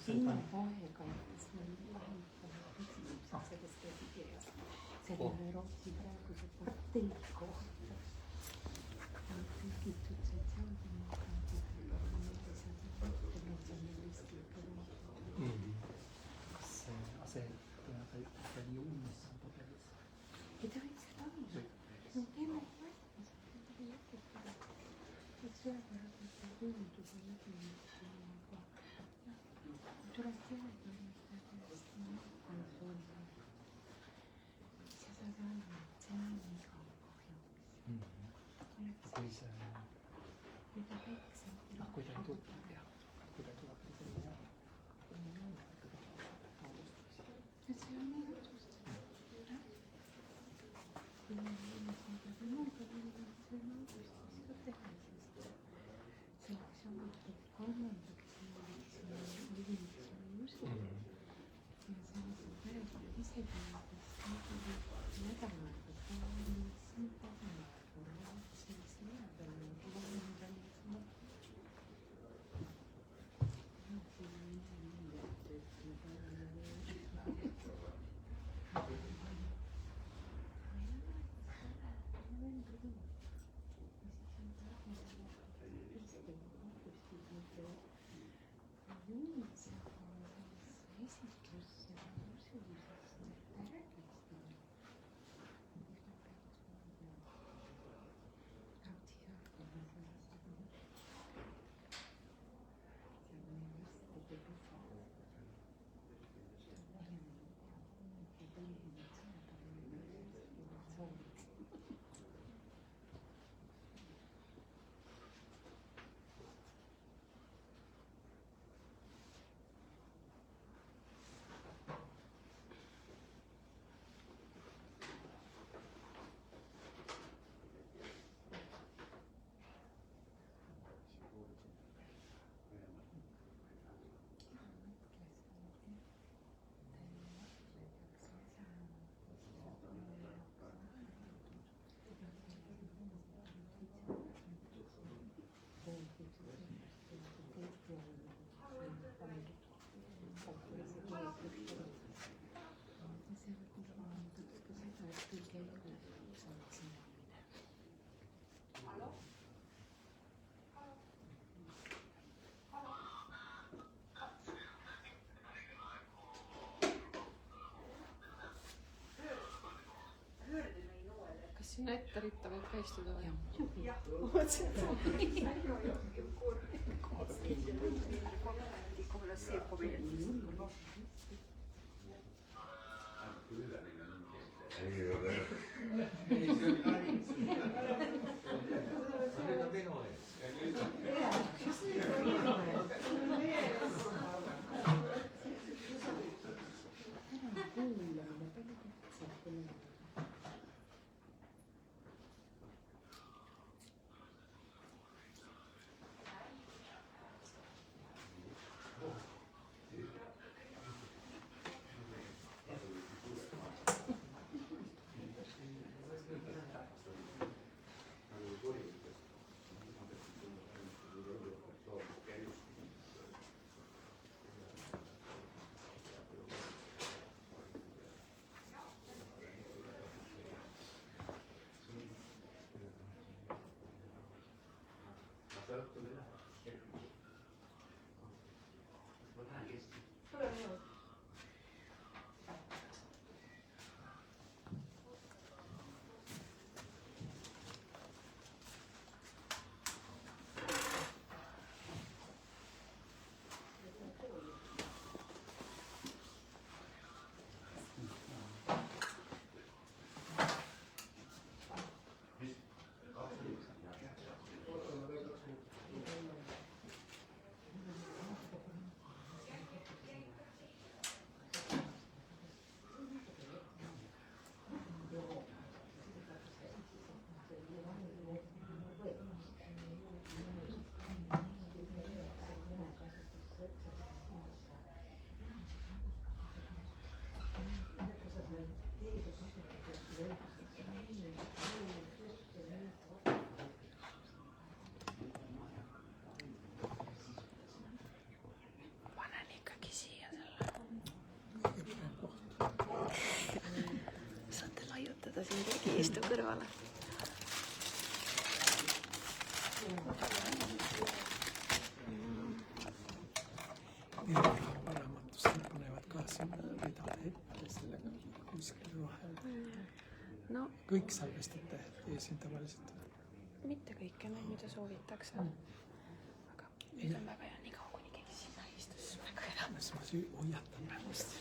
Sinna vahega selles käsikirjas selle Rootsi praeguse partei kohta on tõlgitud sotsiaaldemokraadid see religion, mis on paberis. Ja ta võiks seda olla. No teeme vastas, et ta ei lõpetada. Et sellepärast, et ta tundub on läbi aga tuleb teada, et hästi konsooli. Sa saad aru, et see on iga kahjuks. Kui ta väiksem. Kui ta ei tule, jah. Kui ta tuleb, siis ei tea. Et see on nii otsustatud. Kui on inimesega temaga veel, see on augustis ka teha, sest selleks on kolmandaks ülimisele usu. Ja sellised päevad isegi nädalad, et ta on siin tagant korralt, siis Sinna ette ritta võib ka istuda või? jah, istub kõrvale. Raamatustel panevad ka sinna ridade ette sellega kuskil vahel. No Kõik salvestate siin tavaliselt? mitte kõike, mida soovitakse. Aga nüüd on väga hea, nii kaua kuni keegi sinna istus, väga hea. Ma hoiatan mängust.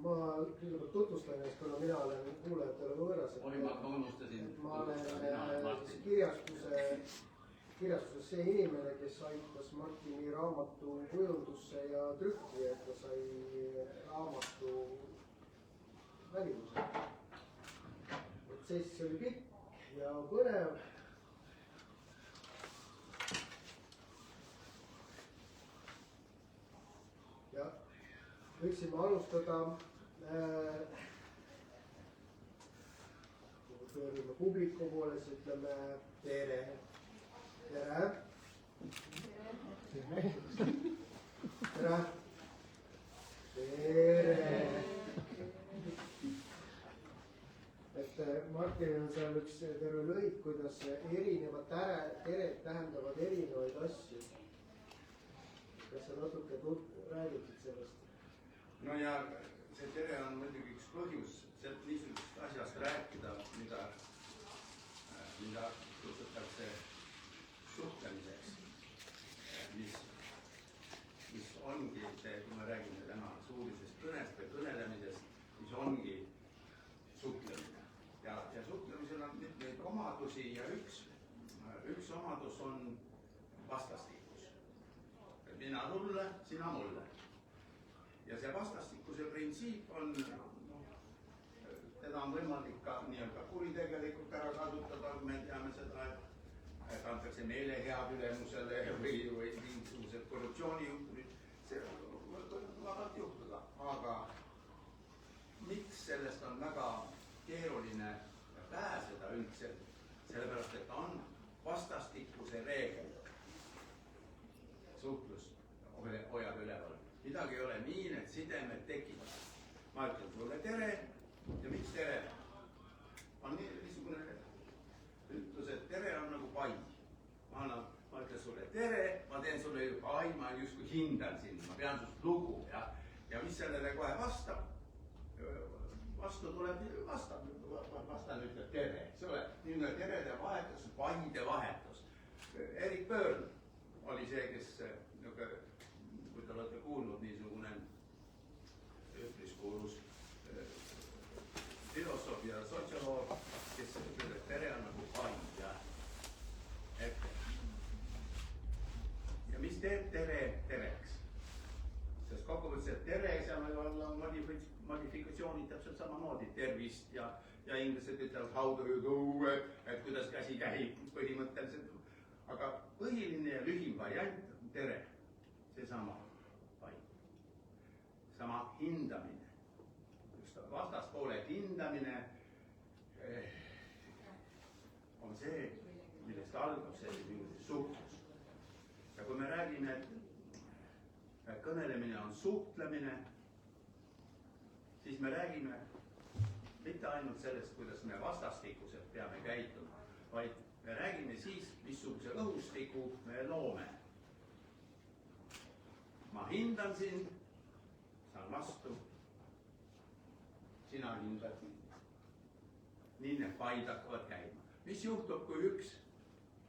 Ma kõigepealt tutvustan ennast, kuna mina olen kuulajatele võõras. Ma olen kirjastuses see inimene, kes aitas Martini raamatu kujundusse ja trükki, et ta sai raamatu välimuse. Protsess oli pikk ja põnev. Ja võiksime alustada pöörime publiku poole, siis ütleme tere. Tere. Tere. Tere. Tere. Et Martinil on seal üks terve lõik, kuidas erinevad tered tähendavad erinevaid asju. Kas sa natuke räägiksid sellest? No ja see tere on muidugi üks põhjus niisugust asjast rääkida, mida kutsutakse suhtlemiseks, mis ongi see, kui me räägime täna suulisest kõnest või kõnelemisest, mis ongi suhtlemine. Ja suhtlemisel on mitmeid omadusi ja üks omadus on vastastikus. Mina sulle, sina mulle. Ja see vastastikuse printsiip on, teda on võimalik ka nii-öelda kuritegelikult ära kasutada, kui me teame seda, et antakse meelehead ülemusele või mingisugused korruptsioonijuhtumid. See võib vabalt juhtuda, aga miks sellest on väga keeruline pääseda üldse, sellepärast et on vastastikuse reegel. Suhtlus hoiab üleval. Midagi ei ole nii, et sidemed tekivad. Ma ütlen sulle tere ja miks tere? On niisugune ütlus, et tere on nagu pai. Ma ütlen sulle tere, ma teen sulle ju pai, ma justkui hindan sind, ma pean sust lugu. Ja mis sellele kohe vastab? Vastu tuleb, vastan ütleb tere. See ole niisugune terede vahetus, paide vahetus. Erik Pöörn oli see, kes kui te olete kuulnud, niisugune üpris kuulus filosoof ja sotsioloog, kes ütleb, et tere on nagu paid ja ette. Ja mis teeb tere tereks? Sest kokkuvõttes, et tere seal võib olla modifikatsioonid täpselt samamoodi, tervist ja inglased ütlevad how do you do, et kuidas käsi käib põhimõtteliselt. Aga põhiline ja lühim variant on tere, seesama paid. Sama hindamine, just vastaspoole hindamine on see, millest algab selline suhtlus. Ja kui me räägime, et kõnelemine on suhtlemine, siis me räägime mitte ainult sellest, kuidas me vastastikuselt peame käituma, vaid me räägime siis, missuguse õhustiku me loome. Ma hindan sind, saan vastu, sina hindad mind. Nii need paid hakkavad käima. Mis juhtub, kui üks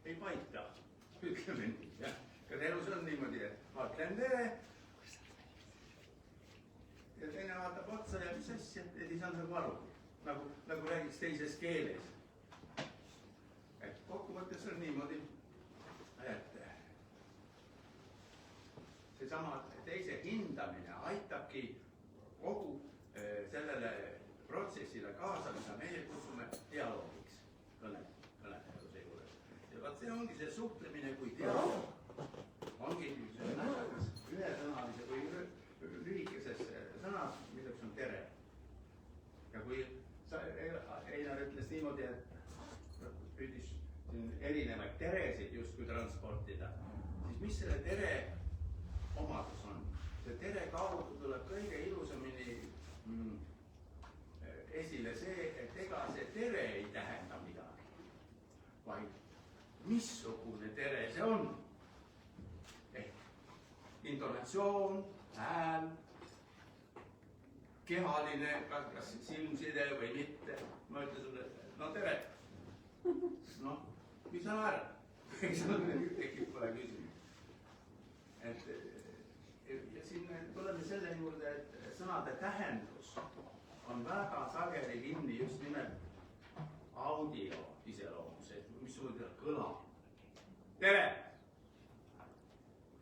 ei paita? Ütleme nii, jah. Kas elus on niimoodi, et ma ütlen tere ja teine vaatab otsa ja mis asja, et ei saanud nagu aru. Nagu räägiks teises keeles. Et kokkuvõttes on niimoodi, et seesama teise hindamine aitabki kogu sellele protsessile kaasa, mida meie kutsume dialoogiks kõnetajuse juures. Ja vaat see ongi see suhtlemine kui dialoog. Ongi ühesõnalise või lühikeses sõnas, milleks on tere. Ja kui Einar ütles niimoodi, et püüdis erinevaid teresid justkui transportida, siis mis selle tere omadus on? See tere kaudu tuleb kõige ilusamini esile see, et ega see tere ei tähenda midagi, vaid missugune tere see on. Ehk intonatsioon, hääl, kehaline, kas silmside või mitte. Ma ütlen sulle, no tere. Noh, mis sa naerad? Tekib kohe küsimus. Ja siin tuleme selle juurde, et sõnade tähendus on väga sageli kinni just nimelt audio iseloomus, et missugune kõlab. Tere!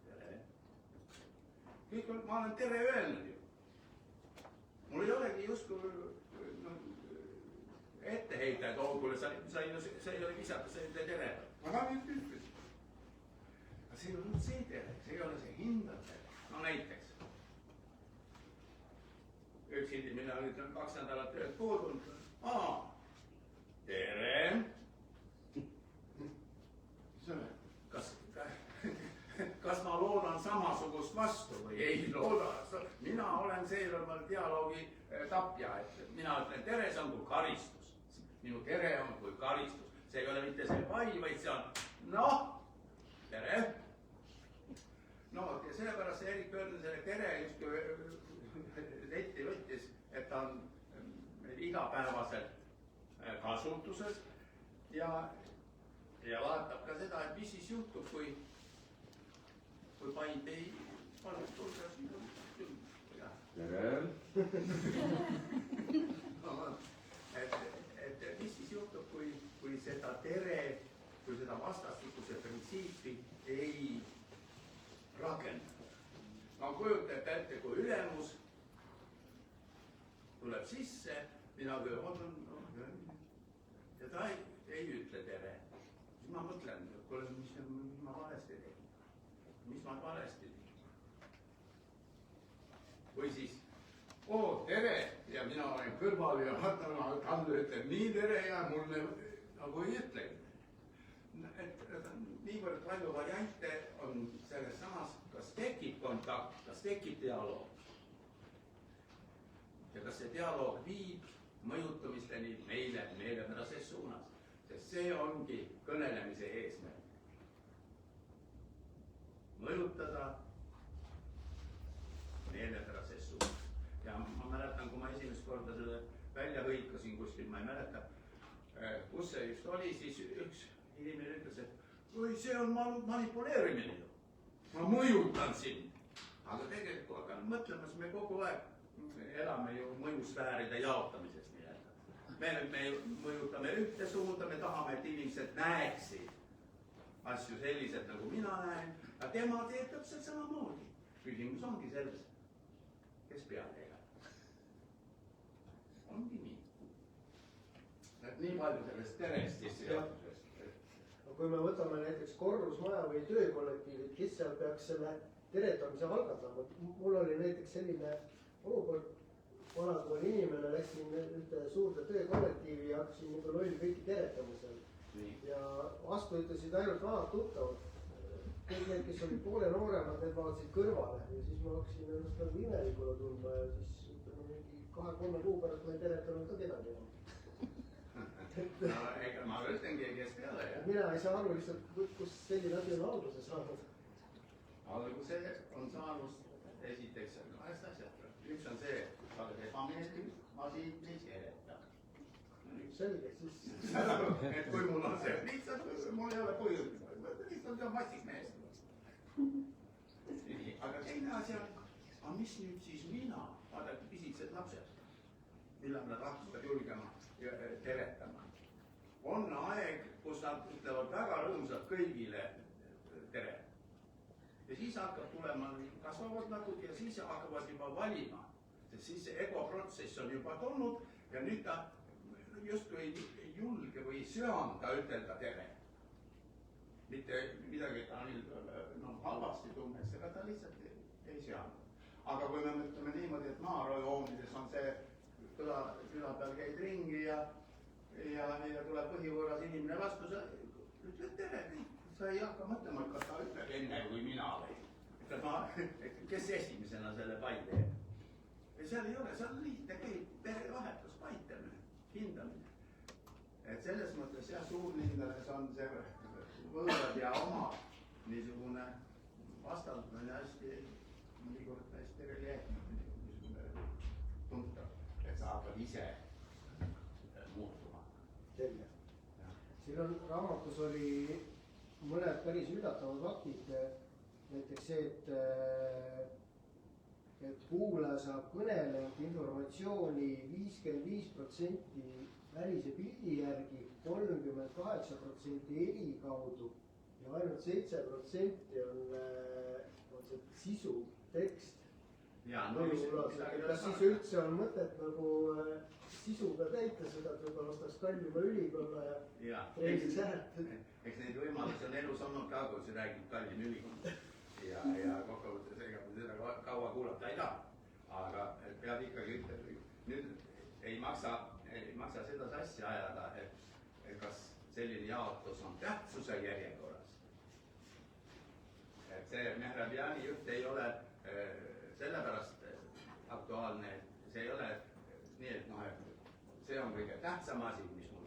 Tere! Kõik on, ma olen tere öelnud ju. Mul ei olegi justkui etteheita, et kuule, sa ei ole visata, sa ei ole tere. Aga nüüd ütlesin. Aga see ei ole see tere, see ei ole see hindav tere. No näiteks. Üks inimene on 2 nädalat tööd puudunud. Tere! Kas ma loodan samasugust vastu või ei looda? Mina olen seejuures dialoogi tapja, et mina ütlen tere, see on kui karistus. Minu tere on kui karistus. See ei ole mitte see pai, vaid see on noh, tere. No ja sellepärast see Erik Pöörn selle tere justkui letti võttis, et ta on igapäevaselt kasutuses ja vaatab ka seda, et mis siis juhtub, kui paid ei palun tulga siin. Tere! Et mis siis juhtub, kui seda tere, kui seda vastastikuse printsiipi ei rakenda. No kujutate ette, kui ülemus tuleb sisse, mina küll ja ta ei ütle tere. Siis ma mõtlen, kuule, mis ma valesti tegin. Mis ma valesti tegin? Või siis, tere, ja mina olen kõrval ja Talle ütleb nii tere ja mulle nagu ei ütlegi. Niivõrd palju variante on selles samas, kas tekib kontakt, kas tekib dialoog. Ja kas see dialoog viib mõjutamisteni meelepärases suunas, sest see ongi kõnelemise eesmärk. Mõjutada meelepärases suunas. Ja ma mäletan, kui ma esimest korda selle välja hõikasin kuskil, ma ei mäleta, kus see just oli, siis üks inimene ütles, et või see on manipuleerimine ju. Ma mõjutan sind. Aga tegelikult hakkan mõtlema, siis me kogu aeg elame ju mõjusfääride jaotamisest nii-öelda. Me mõjutame ühte suunda, me tahame, et inimesed näeksid asju sellised, nagu mina näen, ja tema teeb täpselt samamoodi. Küsimus ongi selles, kes peale elab. Ongi nii. Et nii palju sellest terest sissejuhatusest. Kui me võtame näiteks korrusmaja või töökollektiivid, kes seal peaks selle teretamise algatama. Mul oli näiteks selline olukord, vanad kui inimene, läksin ühte suurde töökollektiivi ja hakkasin nagu loll kõiki teretama seal. Ja vastu ütlesid ainult vanad tuttavad. Kõik need, kes olid poole nooremad, need vaatasid kõrvale ja siis ma hakkasin ennast nagu imelikule tundma ja siis ütleme mingi 2-3 kuu pärast ma ei teretanud ka kedagi enam. No ega ma ütlengi, kes peale jääb. Mina ei saa aru lihtsalt, kus selline asi on alguse saanud. Alguse on saanud esiteks kahest asjad. Üks on see, et sa oled ebameeldiv, ma sind ei sereta. Selge, siis. Et kui mul on see, lihtsalt mul ei ole põhjust. Lihtsalt on massik mees. Aga teine asi on, aga mis nüüd siis mina, vaadake pisitsed lapsed, millal nad hakkavad julgema teretama. On aeg, kus nad ütlevad väga rõõmsalt kõigile tere. Ja siis hakkab tulema, kasvavad natuke ja siis hakkavad juba valima. Sest siis see egoprotsess on juba tulnud ja nüüd ta justkui ei julge või ei söanda ütelda tere. Mitte midagi, ta on halvasti tunneks, ega ta lihtsalt ei söanda. Aga kui me mõtleme niimoodi, et maarajoomides on see küla peal käid ringi ja tuleb põhivõõras inimene vastu, sa ütled tere, sa ei hakka mõtlema, kas ta ütleb enne kui mina või. Kes esimesena selle pai teeb? Ja seal ei ole, seal lihtne käib perevahetus, paitamine, hindamine. Et selles mõttes jah, suurlindades on see võõrad ja omad niisugune vastandamine hästi, mõnikord hästi reljeefne, niisugune tuntav, et sa hakkad ise muutuma. Selge. Siin on raamatus oli mõned päris üllatavad faktid, näiteks see, et kuulaja saab kõnelenud informatsiooni 55% välise pildi järgi, 38% heli kaudu ja ainult 7% on see sisu, tekst. Kas siis üldse on mõtet nagu sisuga täita seda, et võib-olla ostaks kallima ülikolla ja reidiks ära? Eks neid võimalusi on elus olnud ka, kui see räägib kallim ülikolla ja kokkuvõttes ega seda kaua kuulata ei taha. Aga peab ikkagi ütlema, nüüd ei maksa seda sassi ajada, et kas selline jaotus on tähtsuse järjekorras. Et see Mehrabiani jutt ei ole sellepärast aktuaalne, et see ei ole nii, et noh, et see on kõige tähtsam asi, mis mu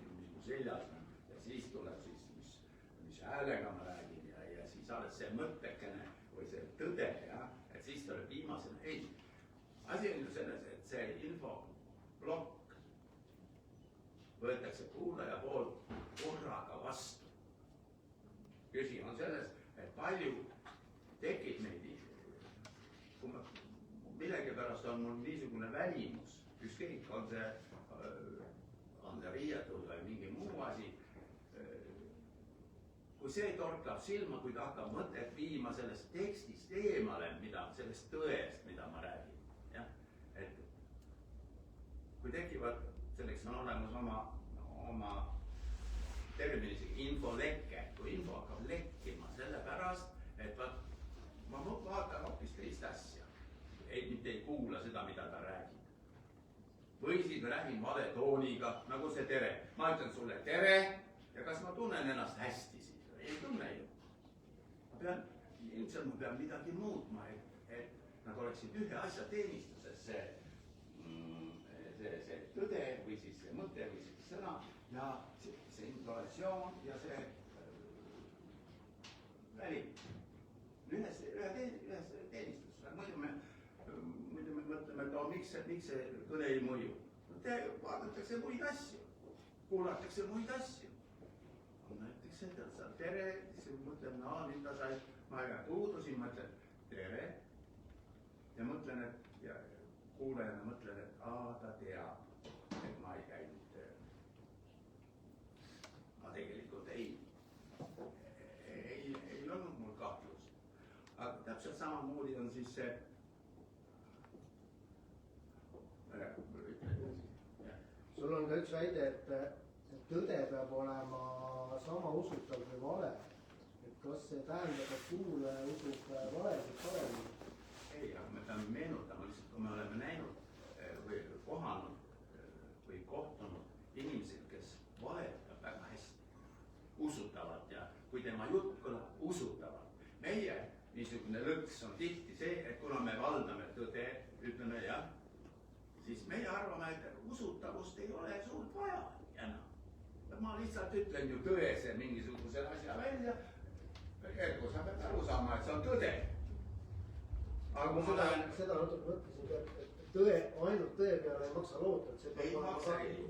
seljas on ja siis tuleb siis, mis häälega ma räägin ja siis alles see mõttekene või see tõde, jah, et siis tuleb viimasena, ei. Asi on ju selles, et see infoblokk võetakse kuulaja poolt korraga vastu. Küsi on selles, et palju tekib neid, kui ma millegipärast on mul niisugune välimus, ükskõik on see riietud või mingi muu asi, kui see torkab silma, kui ta hakkab mõtet viima sellest tekstist eemale, sellest tõest, mida ma räägin. Et kui tekivad, selleks on olemas oma terminis infoleke, kui info hakkab lekkima sellepärast, et ma vaatan hoopis teist asja, mitte ei kuula seda, mida ta räägib. Või siis ma räägin vale tooniga, nagu see tere. Ma ütlen sulle tere ja kas ma tunnen ennast hästi siis? Ei tunne ju. Ilmselt ma pean midagi muutma, et nad oleksid ühe asja teenistuses, see tõde või siis see mõte või siis sõna ja see intolatsioon ja see välim. Ühes teenistuses. Muidu me mõtleme, et miks see kõne ei mõju. Vaadatakse muid asju, kuulatakse muid asju. Näiteks öeldakse, sa tere, siis mõtlen, no nüüd ta sai, ma puudusin, mõtlen tere ja mõtlen, et ja kuulajana mõtlen, et ta teab, et ma ei käinud tööl. Ma tegelikult ei olnud mul kahtlust. Aga täpselt samamoodi on siis see sul on ka üks väide, et tõde peab olema sama usutav kui vale. Et kas see tähendab, et kuulaja usub valesid paremini? Ei, aga me peame meenutama lihtsalt, kui me oleme näinud või kohanud või kohtunud inimesed, kes valetab väga hästi, usutavalt ja kui tema jutt kõlab usutavalt. Meie niisugune lõks on tihti see, et kuna me valdame tõde, ütleme jah, siis meie arvame, et usutavust ei ole suurt vaja enam. Ma lihtsalt ütlen ju tõese mingisuguse asja välja, kui sa pead aru saama, et see on tõde. Aga ma seda natuke mõtlesin, et tõe, ainult tõe peale ei maksa loota, et see peab olema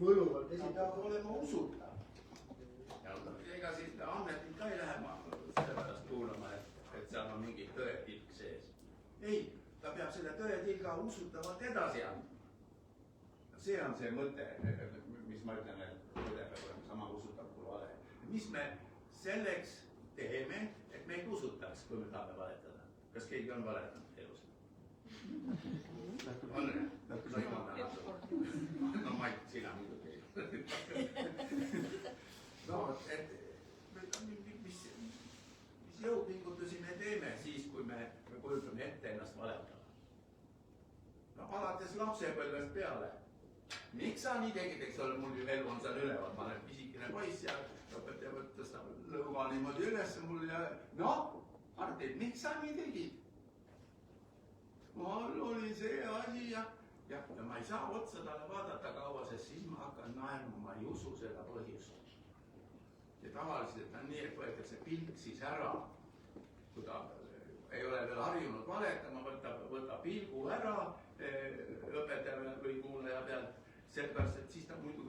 võluvalt esitatud. Ta peab olema usutav. Ja ega siis amnetit ka ei lähe sellepärast kuulama, et seal on mingi tõetilk sees. Ei, ta peab selle tõetilga usutavalt edasi andma. See on see mõte, mis ma ütlen, et tõde peab olema sama usutav kui vale. Mis me selleks teeme, et meid usutaks, kui me tahame valetada? Kas keegi on valetanud elus? On? No Mait, sina muidugi. No, et mis jõupingutusi me teeme siis, kui me kujutame ette ennast valetama? No alates lapsepõlvest peale. Miks sa nii tegid, eks ole, mul ju elu on seal üleval, ma olen pisikene poiss ja õpetaja võttes ta lõuga niimoodi üles mul ja Martin, miks sa nii tegid? Mul oli see asi ja ma ei saa otsa talle vaadata kaua, sest siis ma hakkan naerma, ma ei usu seda põhjust. Ja tavaliselt on nii, et võetakse pilk siis ära, kui ta ei ole veel harjunud valetama, võtab pilgu ära õpetaja või kuulaja pealt, sellepärast, et siis ta muidu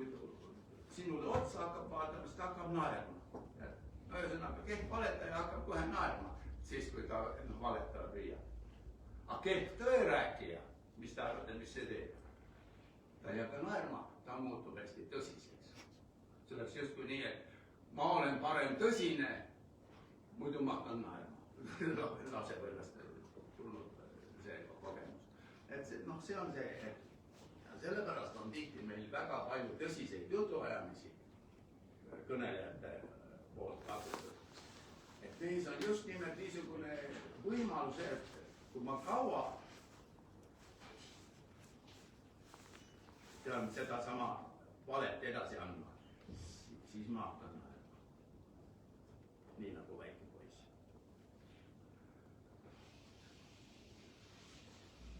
sinule otsa hakkab vaatama, siis ta hakkab naerma. Ühesõnaga, kehv valetaja hakkab kohe naerma, siis kui ta valetama püüab. Aga kehv tõerääkija, mis te arvate, mis see teeb? Ta ei hakka naerma, ta muutub hästi tõsiseks. See oleks justkui nii, et ma olen parem tõsine, muidu ma hakkan naerma. Lapsepõlvest tulnud see kogemus. Et see on see, et sellepärast on tihti meil väga palju tõsiseid jutuajamisi kõnelejate poolt kasutatud. Et neis on just nimelt niisugune võimalus, et kui ma kaua pean seda sama valet edasi andma, siis ma hakkan naerma. Nii nagu väike poiss.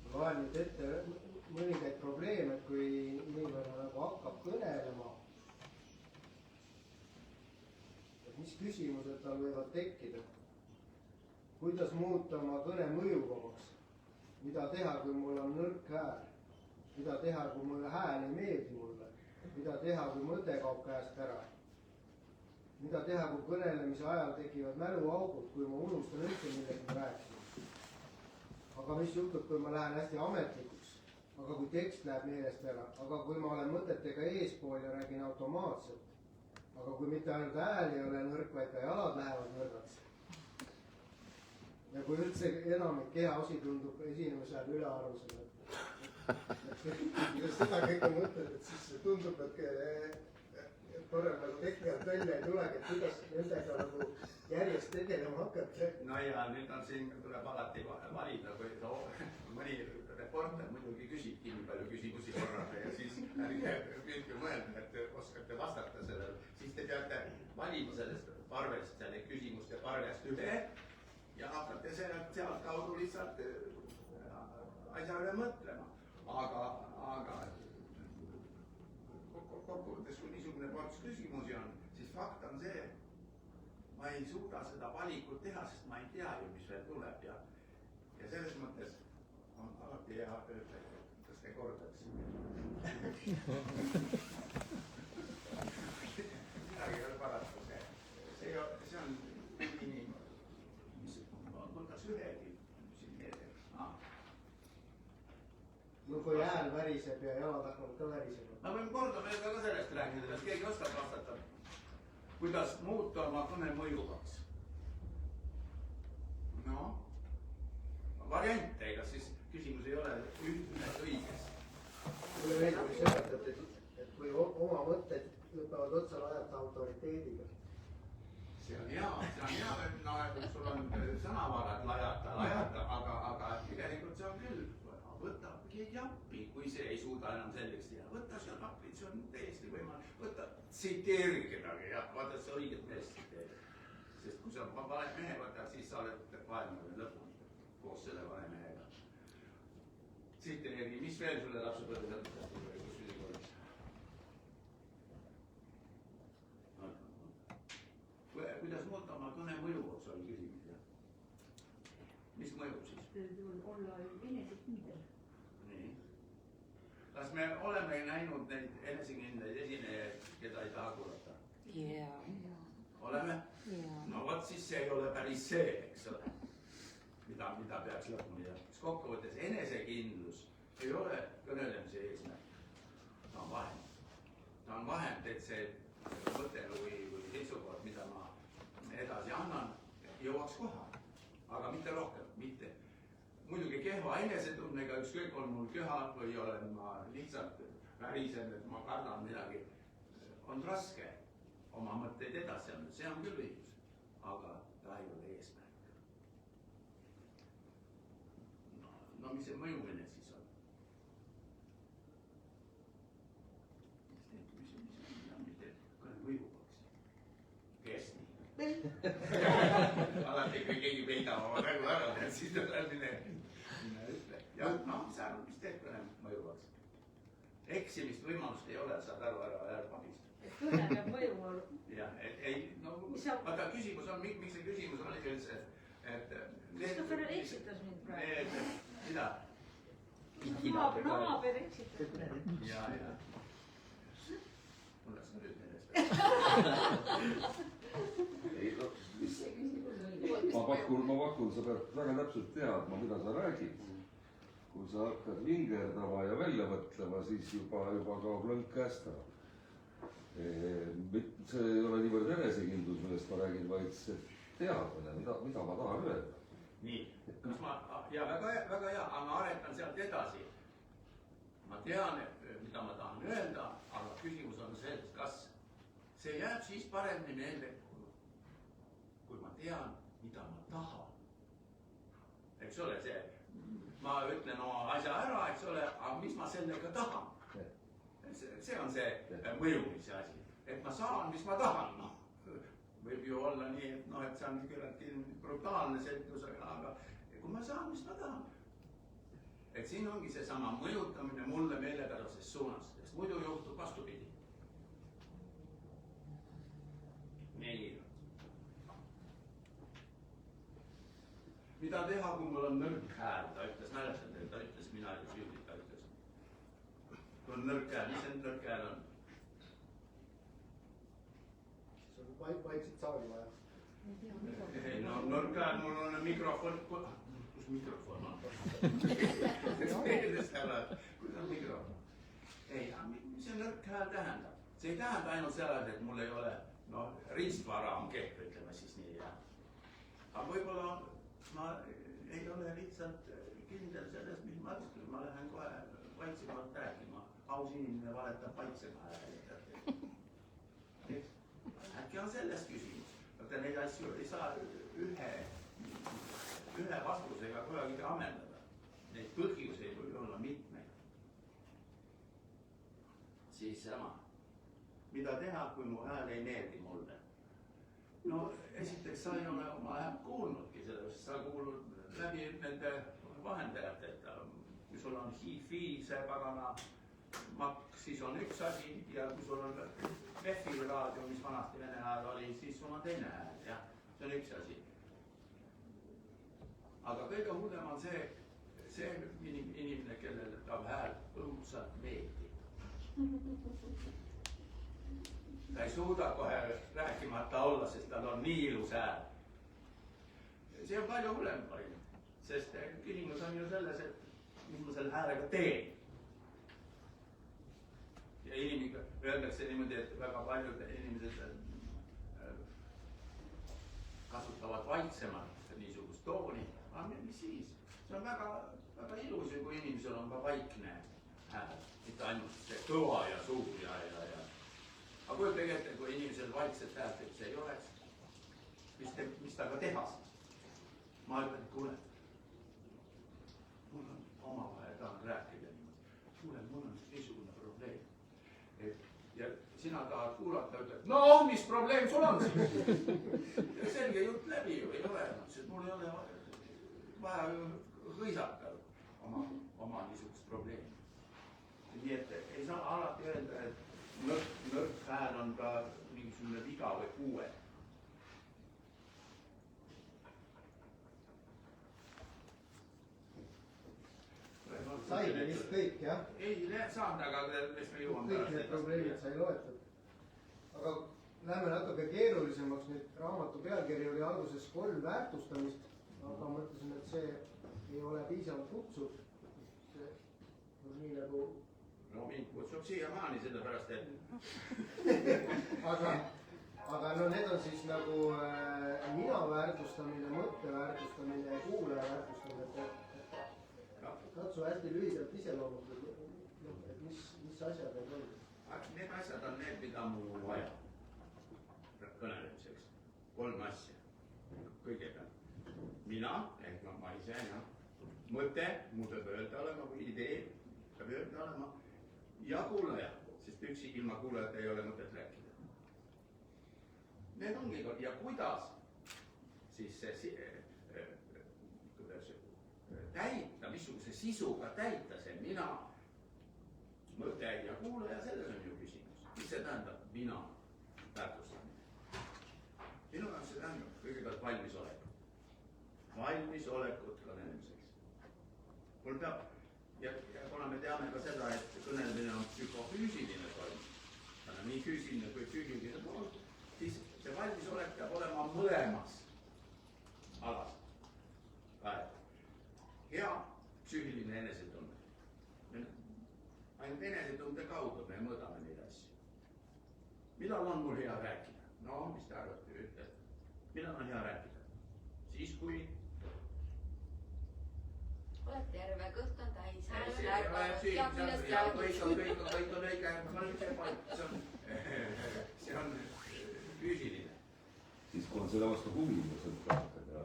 Ma loen nüüd ette mõningaid probleeme, et kui inimene nagu hakkab kõnelema, et mis küsimused tal võivad tekkida. Kuidas muuta oma kõne mõjuvamaks? Mida teha, kui mul on nõrk hääl? Mida teha, kui mulle hääl ei meeldi mulle? Mida teha, kui mõte kaob käest ära? Mida teha, kui kõnelemise ajal tekivad mäluaugud, kui ma unustan üldse, millest ma rääkisin? Aga mis juhtub, kui ma lähen hästi ametlikuks? Aga kui tekst läheb meelest ära? Aga kui ma olen mõtetega eespool ja räägin automaatselt? Aga kui mitte ainult hääl ei ole nõrk, vaid ka jalad lähevad nõrgaks? Ja kui üldse enamik kehaosi tundub esinemise ajal ülearvusele. Kui seda kõike mõtled, et siis tundub, et parem nagu tekkijalt välja ei tulegi, et kuidas nendega nagu järjest tegelema hakata. No ja nüüd on siin, tuleb alati valida, kui mõni reporter muidugi küsibki nii palju küsimusi korraga ja siis ärge püüdke mõelda, et oskate vastata sellele. Siis te peate valima sellest parvest, selle küsimuste parvest üle ja hakkate sealt kaudu lihtsalt asja üle mõtlema. Aga kokkuvõttes, kui niisugune ports küsimusi on, siis fakt on see, ma ei suuda seda valikut teha, sest ma ei tea ju, mis veel tuleb ja selles mõttes on alati hea öelda, kas te kordaks. Midagi ei ole parata, see kuidas muuta oma kõne mõjuvaks? No, variante, ega siis küsimus ei ole ühes õiges. mulle meeldib, kui seletate, et kui oma mõtted lõpevad otsa lajata autoriteediga. see on hea, no sul on sõnavarad lajata, aga tegelikult see on küll, võta keegi appi, kui see ei suuda enam selgeks teha, võta seal appi, see on täiesti võimalik, võta, tsiteeri kedagi ja vaata, see õiget meest tsiteeri. Sest kui sa vale mehe võtad, siis sa oled vaene lõpuni koos selle vale mehega. Tsiteeri, mis veel sulle lapsepõlves õpetati või kus ülikoolis? Kuidas muuta oma kõne mõjuvaks, oli küsimus, jah? Mis mõjub siis? olla enesekindel. Nii. Kas me oleme näinud neid enesekindlaid esinejaid, keda ei taha kuulata? Oleme? No vot, siis see ei ole päris see, eks ole, mida peaks lõpuni teha. Kokkuvõttes enesekindlus ei ole kõnelemise eesmärk. Ta on vahend. Ta on vahend, et see mõte või seisukoht, mida ma edasi annan, jõuaks kohale. Aga mitte rohkem, mitte. Muidugi kehva enesetundega, ükskõik on mul köha või olen ma lihtsalt värisen, et ma kardan midagi, on raske oma mõtteid edasi anda, see on küll õigus, aga ta ei ole eesmärk. No mis see mõjumine siis on? Mis teeb kõne mõjuvaks? Kes nii? Alati, kui keegi peidab oma nägu ära, siis tuleb mine ütle. Ja mis arvad, mis teeb kõne mõjuvaks? Eksimist võimalust ei ole, saad aru, ära pabista. Kõne peab mõjuma. Jah, ei, no vaata küsimus on, miks see küsimus oli üldse, et Christopher eksitas mind praegu. Mida? Naaber eksitas mind. Ja. Mul läks nüüd meelest. Ma pakun, sa pead väga täpselt teadma, mida sa räägid. Kui sa hakkad vingerdama ja välja mõtlema, siis juba kaob lõnk käest ära. See ei ole niivõrd enesekindlus, millest ma räägin, vaid see teadmine, mida ma tahan öelda. Nii, väga hea, aga ma aretan sealt edasi. Ma tean, mida ma tahan öelda, aga küsimus on see, kas see jääb siis paremini meelde, kui ma tean, mida ma tahan. Eks ole, ma ütlen oma asja ära, eks ole, aga mis ma sellega tahan? See on see mõjumise asi, et ma saan, mis ma tahan. Võib ju olla nii, et see on küllaltki brutaalne selgus, aga kui ma saan, mis ma tahan. Et siin ongi seesama mõjutamine mulle meelepärases suunas, sest muidu juhtub vastupidi. Nii. Mida teha, kui mul on nõrk hääl? Ta ütles, mäletad, ta ütles, mina ei süüdi, ta ütles. Kui on nõrk hääl, mis see nõrk hääl on? siis on vaikselt saali vaja. Ei, no nõrk hääl, mul on mikrofon. Kus mikrofon on? Meeldest ära, kus on mikrofon? Ei, mis see nõrk hääl tähendab? See ei tähenda ainult seda, et mul ei ole, riistvara on kehv, ütleme siis nii, jah. Aga võib-olla ma ei ole lihtsalt kindel sellest, mis ma ütlen, ma lähen kohe vaiksemalt rääkima. Aus inimene valetab vaiksema ära. Äkki on sellest küsimus. Vaata, neid asju ei saa ühe vastusega kuidagi ammendada. Neid põhjuseid võib olla mitmeid. Siis sama. Mida teha, kui mu hääl ei meeldi mulle? No esiteks sa ei ole oma häält kuulnudki, sellepärast sa kuulud läbi nende vahendajateta. Kui sul on hi-fi, see pagana makk, siis on üks asi ja kui sul on Vefi raadio, mis vanasti vene hääl oli, siis sul on teine hääl, jah, see on üks asi. Aga kõige hullem on see inimene, kellele ta hääl õudselt meeldib. Ta ei suuda kohe rääkimata olla, sest tal on nii ilus hääl. See on palju hullem, sest küsimus on ju selles, et mis ma selle häälega teen. Ja öeldakse niimoodi, et väga paljud inimesed kasutavad vaiksemat niisugust tooni, aga mis siis? See on väga, väga ilus, kui inimesel on ka vaikne hääl, mitte ainult see kõva ja suur ja. Aga kujutage ette, kui inimesel vaikset häält üldse ei oleks, mis ta ka teha siis? Ma ütlen, et kuule, mul on omavahel tahan rääkida niimoodi. Kuule, mul on niisugune probleem. Ja sina tahad kuulata, ütled, no mis probleem sul on siis? Ja selge jutt läbi ju ei ole. Mul ei ole vaja hõisata oma niisugust probleemi. Nii et ei saa alati öelda, et nõrk hääl on ka mingisugune viga või puue. Saigi vist kõik, jah? Ei saanud, aga mis me jõuame. Kõik need probleemid sai loetud. Aga lähme natuke keerulisemaks. Nüüd raamatu pealkiri oli alguses 3 väärtustamist, aga mõtlesin, et see ei ole piisavalt kutsuv. See on nii nagu... No mind kutsub siiamaani sellepärast, et... aga no need on siis nagu mina väärtustamine, mõtte väärtustamine ja kuulaja väärtustamine. Katsu hästi lühidalt iseloomutada, et mis asjad need on? Need asjad on need, mida mul vaja kõnelemiseks. 3 asja. Kõigepealt mina, ehk ma ise, mõte, mul peab öelda olema, või idee peab öelda olema, ja kuulaja, sest üksi ilma kuulajata ei ole mõtet rääkida. Need ongi, ja kuidas siis täita, missuguse sisuga täita see mina, mõte ja kuulaja, selles on ju küsimus. Mis see tähendab mina väärtustamine? Minu jaoks see tähendab kõigepealt valmisolekut. Valmisolekut kõnelemiseks. Mul peab, ja kuna me teame ka seda, et kõnelemine on psühhofüüsiline toim, nii füüsiline kui psüühiline pool, siis see valmisolek peab olema mõlemas alas. Hea psüühiline enesetunne. Ainult enesetunde kaudu me mõõdame neid asju. Millal on mul hea rääkida? No, mis te arvate, ütled? Millal on hea rääkida? Siis kui... Oled terve, kõht on täis, hääl See on füüsiline. Siis kui on selle vastu huvi, mõtlevad tahakad ja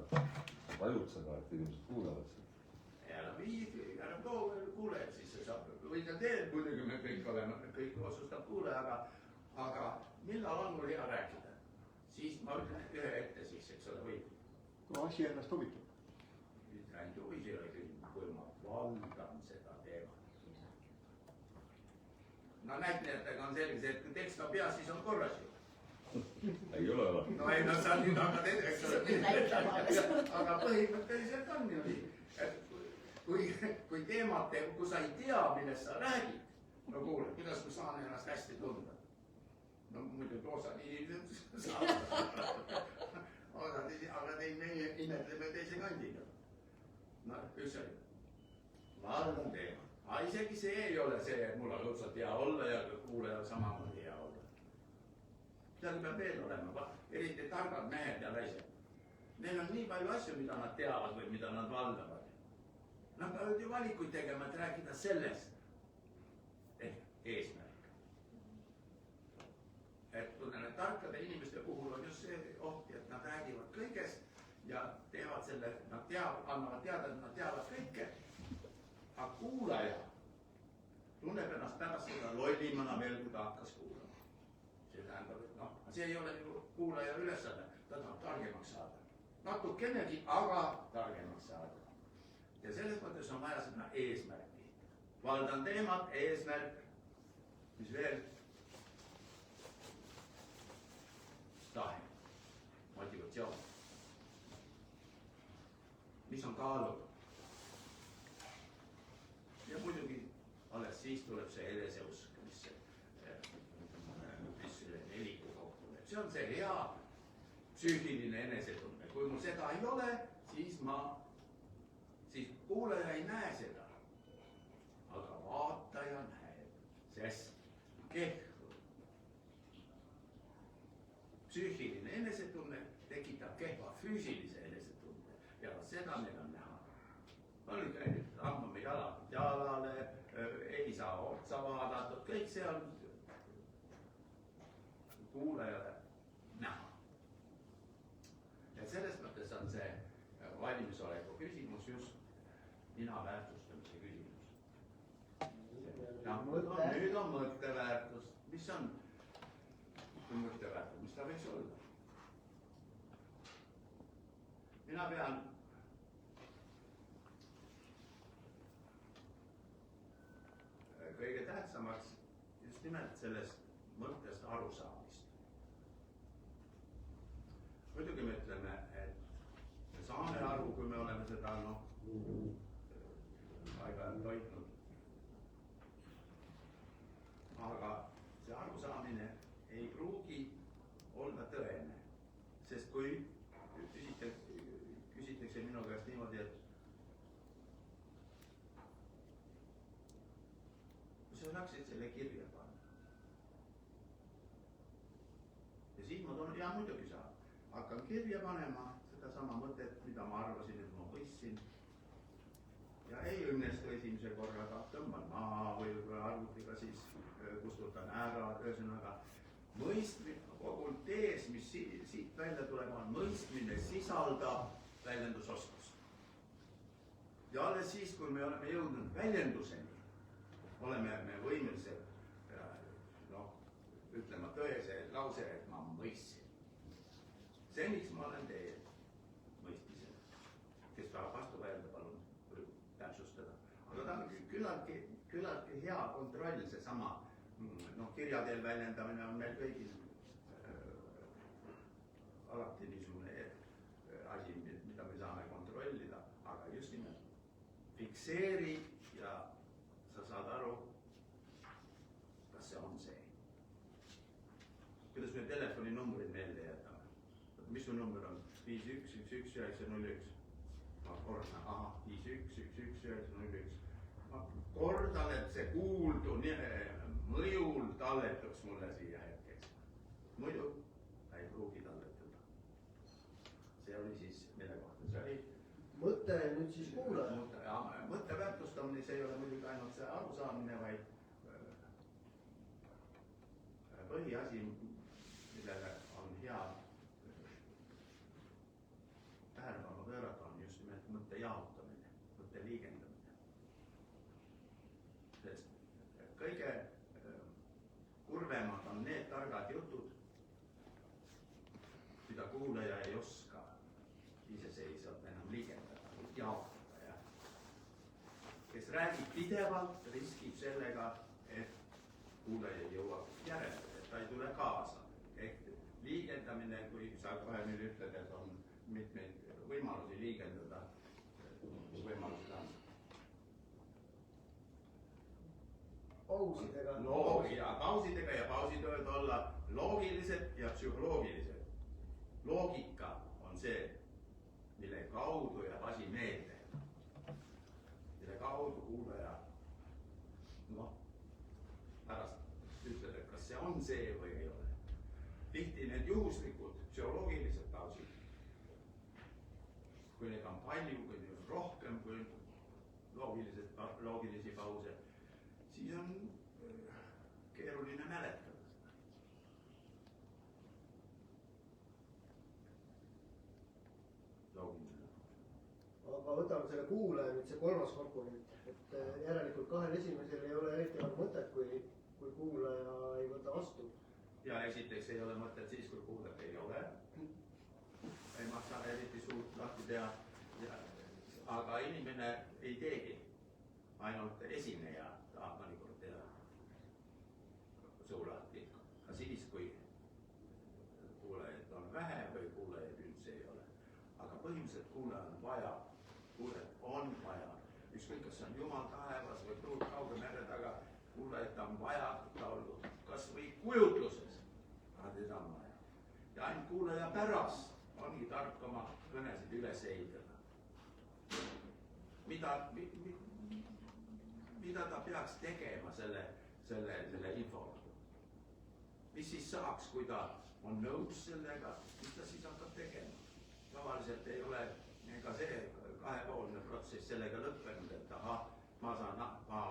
tajud seda, et inimesed kuulavad seda. Ära too kuulajad sisse saab. Või ta teeb, muidugi me kõik oleme, kõik otsustab kuulaja, aga millal on mul hea rääkida? Siis ma ütlen ühe ette siis, eks ole, või? Kui asi ennast huvitab. Ainult huvis ei ole küsimus, kui ma valdan seda teemat. No näitlejatega on selge see, et kui tekst on peas, siis on korras ju. Ei ole ala. No ei, no sa nüüd hakkad ette, eks ole. Aga põhimõtteliselt on niimoodi, et kui teemat teeb, kui sa ei tea, millest sa räägid, no kuule, kuidas ma saan ennast hästi tunda? No muidugi osad inimesed saavad. Aga meie imetleme teise kandiga. No üks oli, valdan teema. Aga isegi see ei ole see, et mul on õudselt hea olla ja kuulajal samamoodi hea olla. Midagi peab veel olema, eriti targad mehed ja naised. Neil on nii palju asju, mida nad teavad või mida nad valdavad. Nad peavad ju valikuid tegema, et rääkida sellest ehk eesmärk. Et kui need tarkade inimeste puhul on just see oht, et nad räägivad kõigest ja teevad selle, nad annavad teada, et nad teavad kõike. Aga kuulaja tunneb ennast pärast seda lollimana veel, kui ta hakkas kuulama. See tähendab, et see ei ole ju kuulaja ülesanne, ta tahab targemaks saada. Natukenegi, aga targemaks saada. Ja selles mõttes on vaja seda eesmärki. Valdan teemat, eesmärk, mis veel? Tahe, motivatsioon. Mis on kaalul? Ja muidugi alles siis tuleb see eneseusk, mis neliku kokku. See on see hea psüühiline enesetunne. Kui mul seda ei ole, siis kuulaja ei näe seda. Aga vaataja näeb, sest kehv psüühiline enesetunne tekitab tekitab kehva füüsilise enesetunde. Peale seda meil on näha. Ma olen käinud, hammame jalad jalale, ei saa otsa vaadatud, kõik see on kuulajale näha. Ja selles mõttes on see valmisoleku küsimus just nina väärtustamise küsimus. Ja nüüd on mõtteväärtus. Mis on mõtteväärtus? Mis ta võiks olla? Mina pean kõige tähtsamaks just nimelt sellest mõttest arusaamist. Muidugi me ütleme, et me saame aru, kui me oleme seda aeg-ajalt toitnud. Aga see arusaamine ei pruugi olla tõene, sest kui küsitakse minu käest niimoodi, et kui sa saaksid selle kirja panna. Ja siis ma toon, ja muidugi saab. Hakkan kirja panema seda sama mõtet, mida ma arvasin, et ma mõistsin. Ja ei õnnestu esimese korraga, tõmban maha või arvutiga siis kustutan ära, ühesõnaga kogu tees, mis siit välja tuleb, on mõistmine sisaldab väljendusoskust. Ja alles siis, kui me oleme jõudnud väljenduseni, oleme me võimelised ütlema tõese lause, et ma mõistsin. Seniks ma olen teie mõistmisel, kes tahab vastu välja, palun täpsustada. Aga ta on küllaltki hea kontroll, seesama kirja teel väljendamine on meil kõigil alati niisugune asi, mida me saame kontrollida, aga just nimelt fikseeri ja sa saad aru, kas see on see. Kuidas me telefoninumbrid meelde jätame? Mis su number on? 5111 ma kordan, 5111 ma kordan, et see kuuldu mõjul talletuks mulle siia hetkeks. Muidu ta ei pruugi talletada. See oli siis, mille kohta see oli. Mõte nüüd siis kuulaja. Mõtte väärtustamine, see ei ole muidugi ainult see arusaamine, vaid põhiasi, millele on hea tähelepanu pöörata, on just nimelt mõtte jaotamine, mõtte liigendamine. Sest kõige kurvemad on need targad jutud, mida kuulaja ei oska iseseisvalt enam liigendada, jaotada. Ja kes räägib pidevalt, riskib sellega, et kuulaja jõuab järele, et ta ei tule kaasa. Ehk liigendamine, kui sa kohe nüüd ütled, et on mitmeid võimalusi liigendada, mis võimalused on? Pausidega. Pausidega ja pausid võivad olla loogilised ja psühholoogilised. Loogika on see, mille kaudu jääb asi meelde. Mille kaudu kuulaja pärast ütled, et kas see on see või ei ole. Tihti need juhuslikud psühholoogilised pausid, kui neid on palju, kui neid on rohkem kui loogilisi pause, siis on keeruline mäletada. Aga võtame selle kuulaja nüüd see kolmas komponent, et järelikult kahel esimesel ei ole eriti väga mõtet, kui kuulaja ei võta vastu. Ja esiteks ei ole mõtet siis, kui kuulajat ei ole. Ei maksa eriti suurt lahti teha. Aga inimene ei teegi. Ainult esineja tahab mõnikord teha suu lahti. Ka siis, kui kuulajat on vähe või kuulajat üldse ei ole. Aga põhimõtteliselt kuulaja on vaja. Kuulajat on vaja. Ükskõik, kas on Jumal taevas või pruut kauge mere taga. Kuulajat on vaja laulud. Kas või kujutluses. Aga teda on vaja. Ja ainult kuulaja pärast ongi tark oma kõnesid üles ehitada. Mida ta peaks tegema selle infoga? Mis siis saaks, kui ta on nõus sellega, mis ta siis hakkab tegema? tavaliselt ei ole ega see kahepoolne protsess sellega lõppenud, et ahah, ma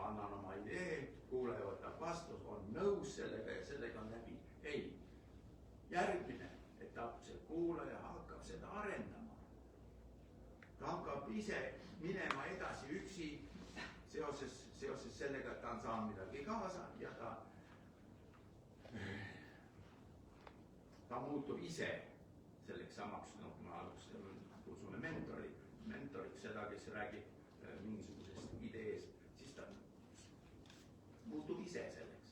annan oma idee, kuulaja võtab vastu, on nõus sellega ja sellega on läbi. Ei, järgmine etapp, see kuulaja hakkab seda arendama. Ta hakkab ise minema edasi üksi seoses sellega, et ta on saanud midagi kaasa ja ta muutub ise selleks samaks, noh, ma kutsume mentoriks seda, kes räägib mingisugusest ideest, siis ta muutub ise selleks.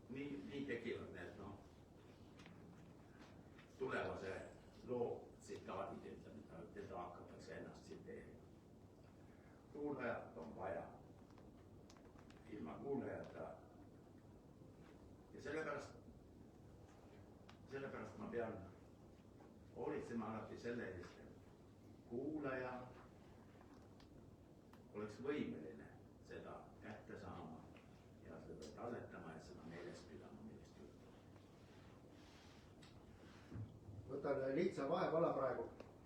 Nii tekivad need, noh, tulevase loo tsitaadid, teda hakatakse ennast tsiteerima. Kuulajat on vaja. Ilma kuulajata. Ja sellepärast ma pean hoolitsema alati selle eest, et kuulaja oleks võimeline seda kätte saama ja seda talletama ja seda meeles pidama, millest juttu. Võtan lihtsa vahepala praegu.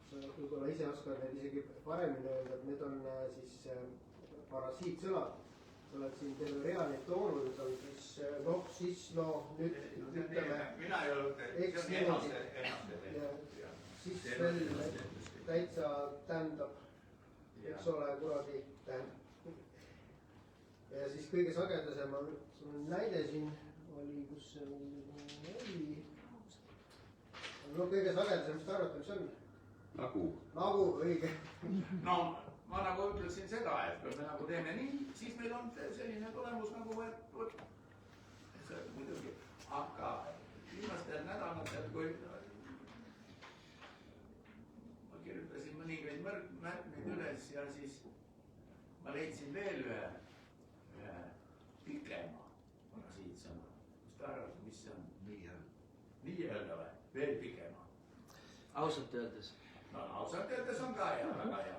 Sa võib-olla ise oskad need isegi paremini öelda, et need on siis parasiitsõnad. Sa oled siin terve rea neid toonud, et on siis nüüd ütleme. Mina ei olnud, see on ennaste. Siis veel täitsa tähendab, eks ole, kuradi tähendab. Ja siis kõige sagedasem on, sul on näide siin, oli, kus see oli. No kõige sagedasem, mis te arvate, mis on? Nagu, õige. No, ma nagu ütlesin seda, et kui me nagu teeme nii, siis meil on selline tulemus nagu võt. Muidugi, aga viimastel nädalatel, kui ma kirjutasin mõningaid märkmeid üles ja siis ma leidsin veel ühe pikema parasiitsõna. Mis te arvate, mis see on? Nii öelda või? Veel pikema. Ausalt öeldes. No ausalt öeldes on ka hea, väga hea.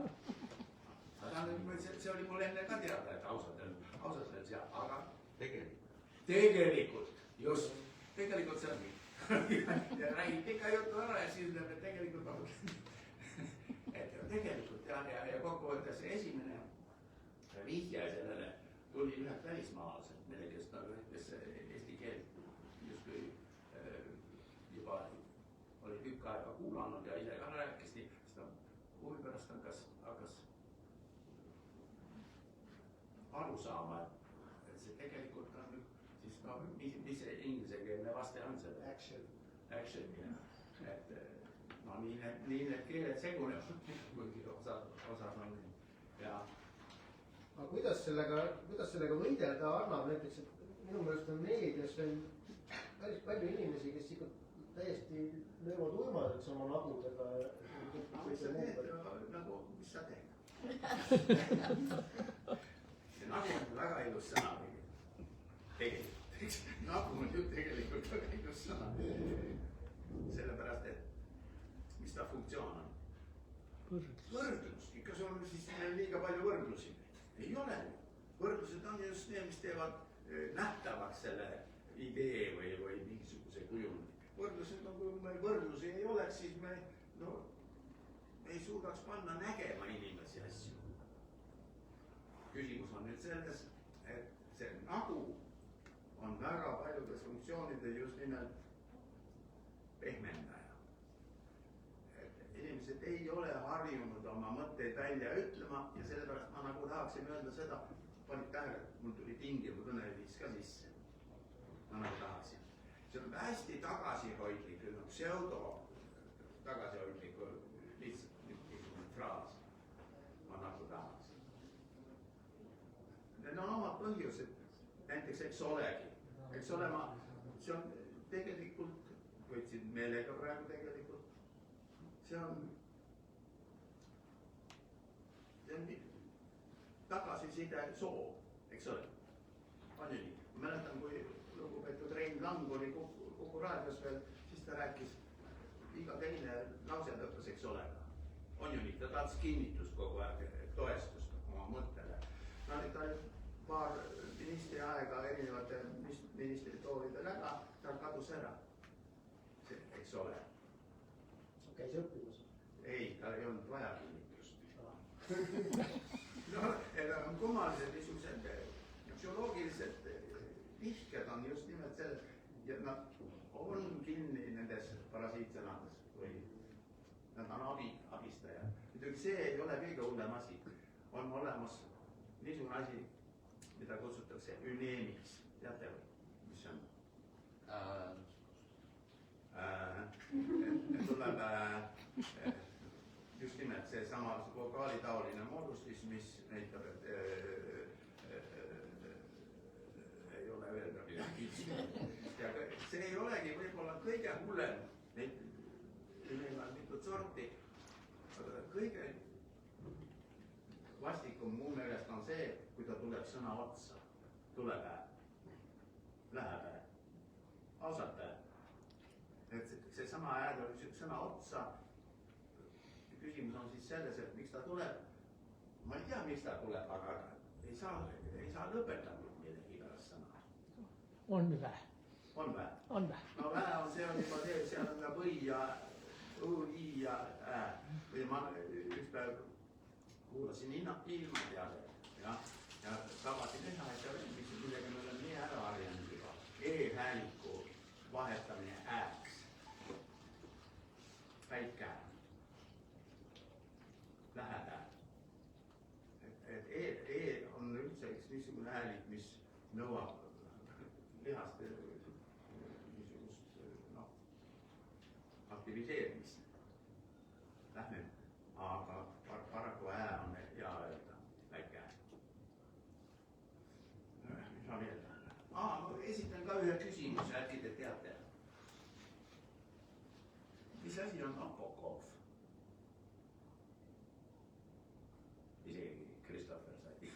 See oli mul enne ka teada, et ausalt öeldes jah, aga tegelikult, just, tegelikult see on nii. Ja räägib pika jutu ära ja siis ütleb, et tegelikult on. Et tegelikult ja kokkuvõttes esimene vihje sellele tuli ühelt välismaalaselt, mille kes eesti keelt justkui juba oli tükk aega kuulanud ja ise ka rääkis, seda huvi pärast hakkas aru saama, et see tegelikult on siis no, mis see inglisekeelne vaste on selle? Action, jah. Et no nii need keeled segunevad, kuigi osad on ja. Aga kuidas sellega võidelda annab näiteks, et minu meelest on meedias veel päris palju inimesi, kes ikka täiesti löövad uimadeks oma nagudega. Mis sa teed, nagu, mis sa teed? See nagu on väga ilus sõna tegelikult. Nagu on ju tegelikult väga ilus sõna. Sellepärast, et mis ta funktsioon on? Võrdlus. Ikka sul on siis liiga palju võrdlusi. Ei ole. Võrdlused on just need, mis teevad nähtavaks selle idee või mingisuguse kujundi. Võrdlused on, kui meil võrdlusi ei oleks, siis me ei suudaks panna nägema inimesi asju. Küsimus on nüüd selles, et see nagu on väga paljudes funktsioonides just nimelt pehmendaja. Et inimesed ei ole harjunud oma mõtteid välja ütlema ja sellepärast ma nagu tahaksin öelda seda, panid tähele, mul tuli tingiv kõneviis ka sisse. Ma nagu tahaksin. See on hästi tagasihoidlik, pseudo tagasihoidlik lihtsalt niisugune fraas. Ma nagu tahaksin. Need on omad põhjused, näiteks eks olegi. Eks ole ma, see on tegelikult, võtsin meelega praegu tegelikult, see on tagasiside soov, eks ole. On ju nii. Ma mäletan, kui lugupeetud Rein Lang oli Kuku raadios veel, siis ta rääkis, iga teine lause lõppes, eks ole. On ju nii, ta tahtis kinnitust kogu aeg, toestust oma mõttele. Ta oli paar ministri aega erinevate ministritoolidel ära, ta kadus ära. Eks ole. Käis õppimas. seal ei olnud vaja kinnitust. No, on kummalised niisugused psühholoogilised vihked on just nimelt selles, ja nad on kinni nendes parasiitsõnades või nad on abistajad. Muidugi see ei ole kõige hullem asi. On olemas niisugune asi, mida kutsutakse üneemiks. Teate või, mis see on? Tuleb just nimelt seesama vokaalitaoline moodustis, mis näitab, et ei ole veel ja see ei olegi võib-olla kõige hullem, neid on mitut sorti, aga kõige vastikum mu meelest on see, kui ta tuleb sõna otsa, tuleb läheb ausalt. Et seesama hääl on sõna otsa. Küsimus on siis selles, et miks ta tuleb. Ma ei tea, miks ta tuleb, aga ei saa lõpetada millegi pärast sõna. On vä? On vä? On vä? No vä on, see on juba see, seal on ka või ja õ, i ja ä. Või ma üks päev kuulasin ilmateadet ja tabasin ühe asja, millega me oleme nii ära harjanud juba. E-hääliku vahetamine ääks. Väike ääl. Läheb ääl. Et E on üldse üks niisugune häälik, mis nõuab lihast niisugust aktiviseerimist. Lähme. Aga paraku ää on hea öelda. Väike ääl. Mis ma veel tahan? Ma esitan ka ühe küsimuse, äkki te teate. Mis asi on Apokoof? Isegi Christopher sai.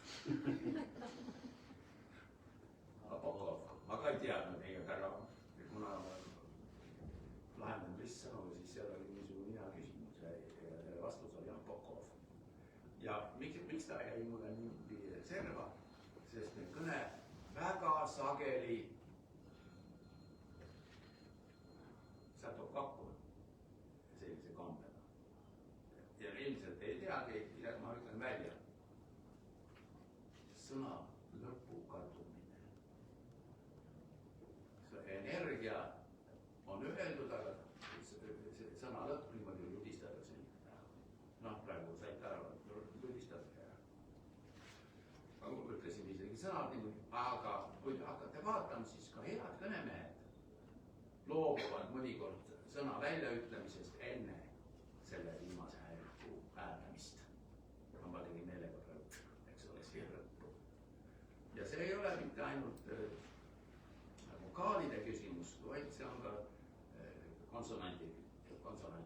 Apokoof. Ma ka ei teadnud neid, aga kuna lahendan lihtsalt sõnu, siis seal oli niisugune hea küsimus ja vastus oli Apokoof. Ja miks ta jäi mulle niimoodi serva? Sest need kõne väga sageli satub kokku sellise kombega. Ja ilmselt ei teagi, mida ma ütlen välja. Sõna lõpu kadumine. See energia on öeldud, aga see sõna lõpp niimoodi ludistatakse. Noh, praegu saite ära, ludistatakse ära. Ma ütlesin isegi sõnad niimoodi, aga kui hakkate vaatama, siis ka head kõnemehed loobuvad mõnikord sõna väljaütlemisest enne selle viimase hääliku hääldamist. Ma tegin meelega praegu, eks ole, siia lõppu. Ja see ei ole mitte ainult vokaalide küsimus, vaid see on ka konsonantide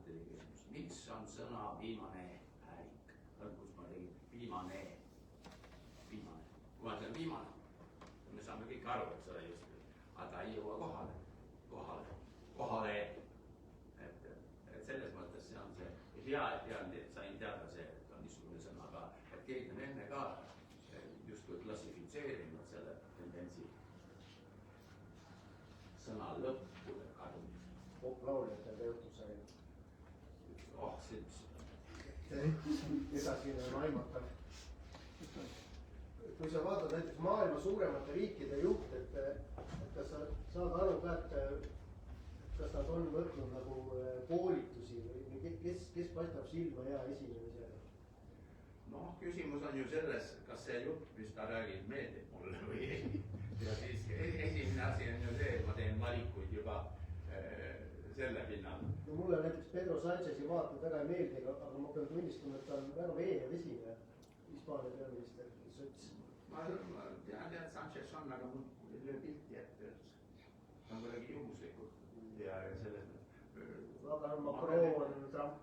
küsimus. Miks on sõna viimane häälik? Kus ma tegin viimane. Kui ma ütlen viimane, me saame kõik aru, et see oli just, aga ta ei jõua kohale. Et selles mõttes see on see hea, et sain teada see, et on niisugune sõna ka, et keegi on enne ka justkui klassifitseerinud selle tendentsi sõna lõppude kadumise. Poplauljatele juhtus sai. See edasine on aimatav. Kui sa vaatad näiteks maailma suuremate riikide juht, et kas sa saad aru ka, et kas nad on võtnud nagu koolitusi või kes paistab silma hea esinemisega? Noh, küsimus on ju selles, kas see jutt, mis ta räägib, meeldib mulle või ei. Ja siis esimene asi on ju see, et ma teen valikuid juba selle pinnal. No mulle näiteks Pedro Sanchezi vaated väga ei meeldi, aga ma pean tunnistama, et ta on väga veenev esineja, Hispaania peaminister, sots. Ma tean, et Sanchez on, aga mul ei löö pilti ette üldse. Ta on kuidagi juhuslikult ja selles aga Macron, Trump.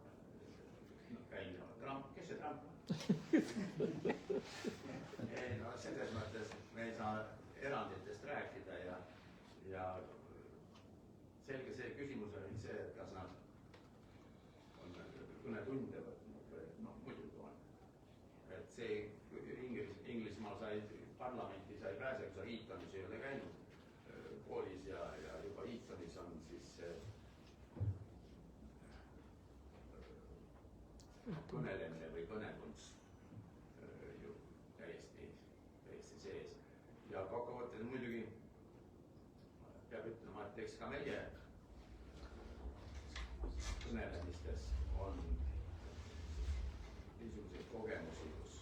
Trump, kes see Trump on? Ei, no selles mõttes me ei saa eranditest rääkida ja selge see küsimus oli see, et kas nad on kõnetunde võtnud või noh, muidugi on. Et see Inglismaal sai, parlamenti sai pääseks, aga Eatonis ei ole käinud koolis ja juba Eatonis on siis kõnelemine või kõnekunst ju täiesti sees. Ja kokkuvõttes muidugi peab ütlema, et eks ka meie kõnelemistes on niisuguseid kogemusi, kus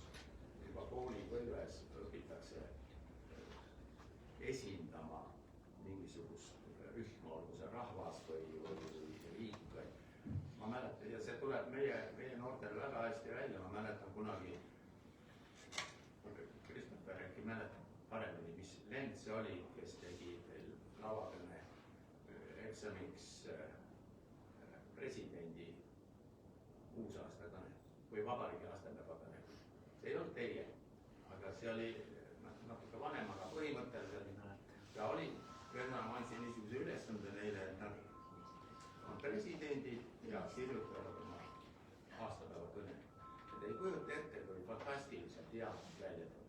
juba koolipõlves õpitakse esindama mingisugust rühma, olgu see rahvas või riik. Ma mäletan, ja see tuleb meie noortele väga hästi välja, ma mäletan kunagi, Kristjan äkki mäletab paremini, mis lend see oli, kes tegi lavakõne eksamiks presidendi uusaastakõne või vabariigi aastapäevakõne. See ei olnud teie, aga see oli natuke vanem, aga põhimõtteliselt ja oli, ma andsin niisuguse ülesande neile, et nad on presidendid ja kirjutavad oma aastapäevakõne. Et ei kujuta ette, kui fantastiliselt head välja tuleb.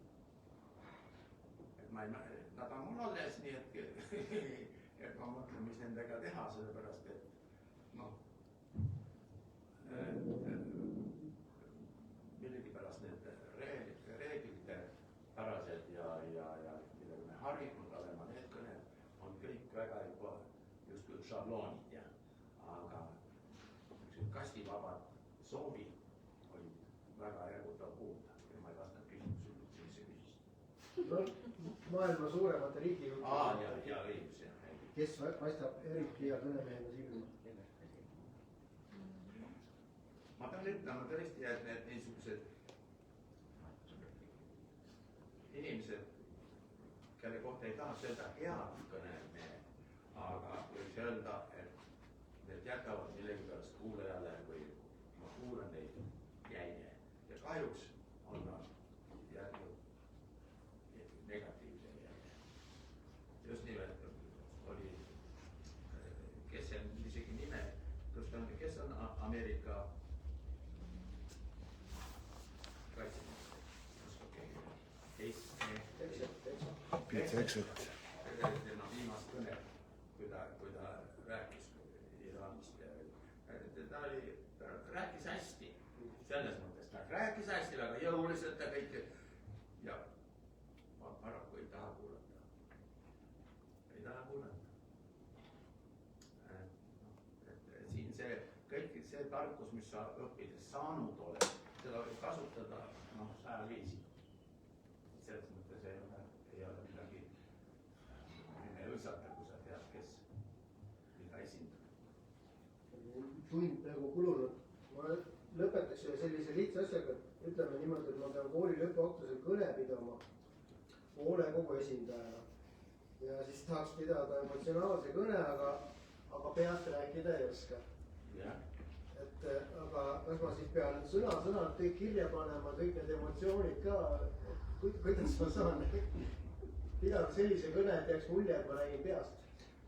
Nad on mul alles, nii et ma mõtlen, mis nendega teha, sellepärast et millegipärast need reeglite pärased ja millega me harjunud olema, need kõned on kõik väga juba justkui šabloonid ja aga kastivabad soovid olid väga ergutav kuulda ja ma ei vastanud küsimusele, mis sa küsisid. No, maailma suuremate riigijuhtide ja õigus, jah. Kes paistab eriti hea kõnemehena silma? Ma pean ütlema tõesti, et need niisugused inimesed, kelle kohta ei tahaks öelda head kõnemehed, aga võiks öelda, et need jätavad millegipärast kuulajale või ma kuulan neid jälje ja kahjuks on nad jätnud negatiivse jälje. Just nimelt oli, kes see on isegi nime, kes on Ameerika tema viimast kõne, kui ta rääkis Iraanist ja ta rääkis hästi, selles mõttes ta rääkis hästi, väga jõuliselt ja kõik ja ma paraku ei taha kuulata. Siin see kõik see tarkus, mis sa õppides saanud oled, seda võib kasutada sajal viisil. Selles mõttes ei ole midagi õisata, kui sa tead, kes mida esindab. Tund nagu kulunud. Ma lõpetaks sellise lihtsa asjaga, ütleme niimoodi, et ma pean kooli lõpuaktusel kõne pidama poole kogu esindajana. Ja siis tahaks pidada emotsionaalse kõne, aga peast rääkida ei oska. Et aga kas ma siis pean sõna-sõnalt kõik kirja panema, kõik need emotsioonid ka, kuidas ma saan pidada sellise kõne, et jääks mulje, et ma räägin peast?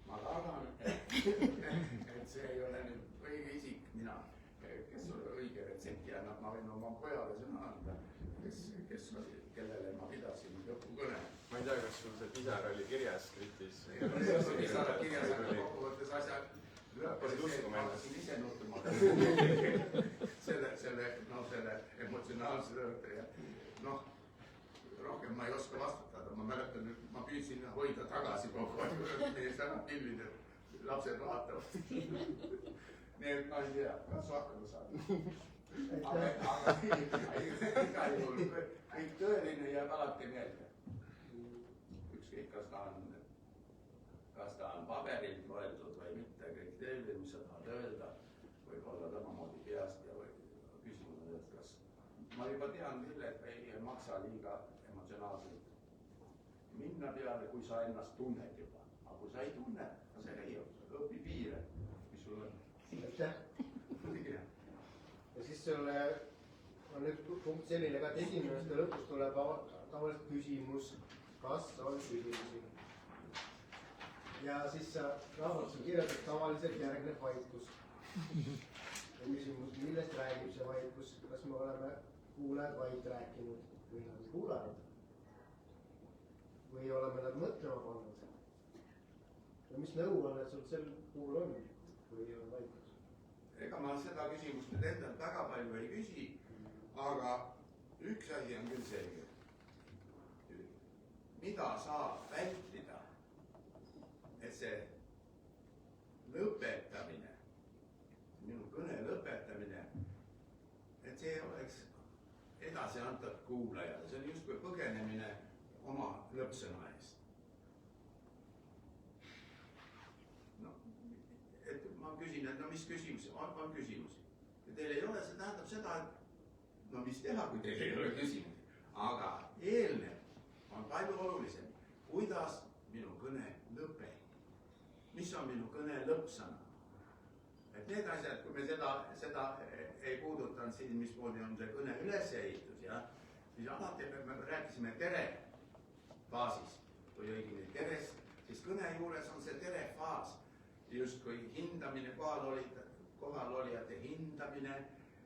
Ma tahan, et see ei ole nüüd õige isik, mina, kes sulle õige retsepti annab, ma võin oma pojale sõna anda, kellele ma pidasin lõpukõne. Ma ei tea, kas sul see pisar oli kirjas skriptis? Pisar oli kirjas, aga kokkuvõttes asjad hakkasin ise nutuma selle emotsionaalse rõõte ja rohkem ma ei oska vastutada, ma mäletan, ma püüdsin hoida tagasi kogu aeg, meie sõnapillid, et lapsed vaatavad. Nii et ma ei tea, kas su hakkama saada. Aga igal juhul kõik tõeline jääb alati meelde. Ükskõik, kas ta on paberilt loetud või mitte, kõik teile, mis sa tahad öelda, võib olla samamoodi peast ja küsimus on, et kas ma juba tean, et ei maksa liiga emotsionaalselt minna peale, kui sa ennast tunned juba. Aga kui sa ei tunne, see ei õpi piire, mis sul on. Aitäh. Ja siis sulle on nüüd punkt selline ka, et esimeste lõpus tuleb tavaliselt küsimus, kas on küsimusi. Ja siis sa raamatus kirjutad, tavaliselt järgneb vaikus. Ja küsimus, millest räägib see vaikus, kas me oleme kuulajad vaid rääkinud või nad kuulanud? Või oleme nad mõtlema pannud? Ja mis nõuannet sul sel puhul on, kui on vaikus? Ega ega ma seda küsimust nüüd endalt väga palju ei küsi, aga üks asi on küll selge. Mida saab vältida, et see lõpetamine, minu kõne lõpetamine, et see oleks edasi antav kuulajale, see on justkui põgenemine oma lõppsõna eest. No, et ma küsin, et no mis küsimusi, on küsimusi. Ja teil ei ole, see tähendab seda, et no mis teha, kui teil ei ole küsimusi. Aga eelnev on palju olulisem, kuidas minu kõne lõpeb. Mis on minu kõne lõppsõna? Et need asjad, kui me seda ei puudutanud siin, mismoodi on see kõne ülesehitus, siis alati me rääkisime tere faasis, või õigemini terest, siis kõne juures on see tere faas, justkui hindamine, kohalolijate hindamine,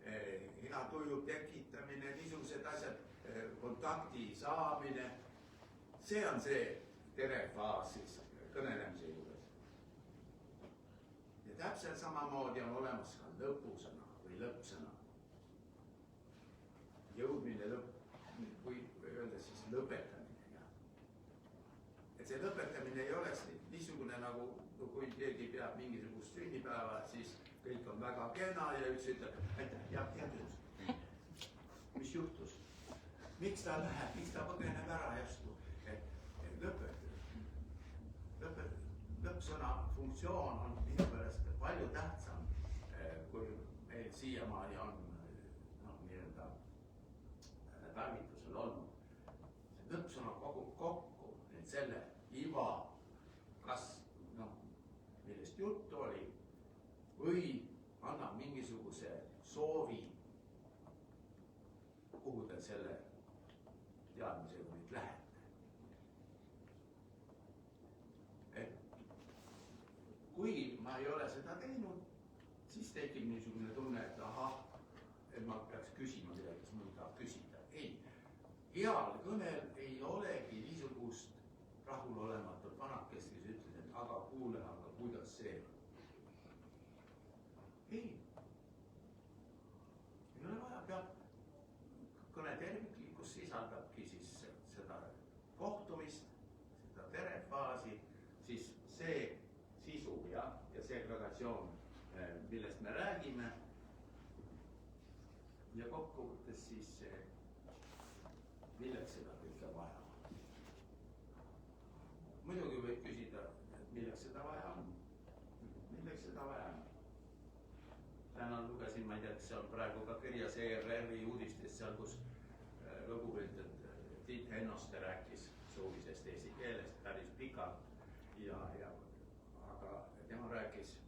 hea tuju tekitamine, niisugused asjad, kontakti saamine. See on see tere faas siis kõnelemise juures. Ja täpselt samamoodi on olemas ka lõpusõna või lõppsõna. Jõudmine või öelda siis lõpetamine. Et see lõpetamine ei oleks niisugune nagu, kui keegi peab mingisugust sünnipäeva, siis kõik on väga kena ja üks ütleb, aitäh, ja tõus. Mis juhtus? Miks ta läheb, miks ta põgeneb ära järsku? Lõppsõna funktsioon on minu pärast palju tähtsam, kui meil siiamaani on nii-öelda tarvitusel olnud. See lõppsõna kogub kokku selle iva, kas millest juttu oli, või annab mingisuguse soovi, kuhu te selle teadmisega nüüd lähete. Kui ma ei ole seda teinud, siis tekib niisugune tunne, et ahah, et ma peaks küsima midagi, kas mul tahab küsida. Ei, heal kõnel ei olegi niisugust rahulolematut vanakest, kes ütles, et aga kuule, aga kuidas see? Ei ole vaja, peab kõne terviklikkus sisaldabki siis seda kohtumist, seda terefaasi, siis see sisu ja segregatsioon, millest me räägime. Ja kokkuvõttes siis, milleks seda kõike vaja on. Muidugi võib küsida, et milleks seda vaja on. Milleks seda vaja on? Täna lugesin, ma ei tea, kas see on praegu ka kirjas ERR-i uudistes, seal kus lugupeetud Tiit Hennoste rääkis suulisest eesti keelest päris pikalt aga tema rääkis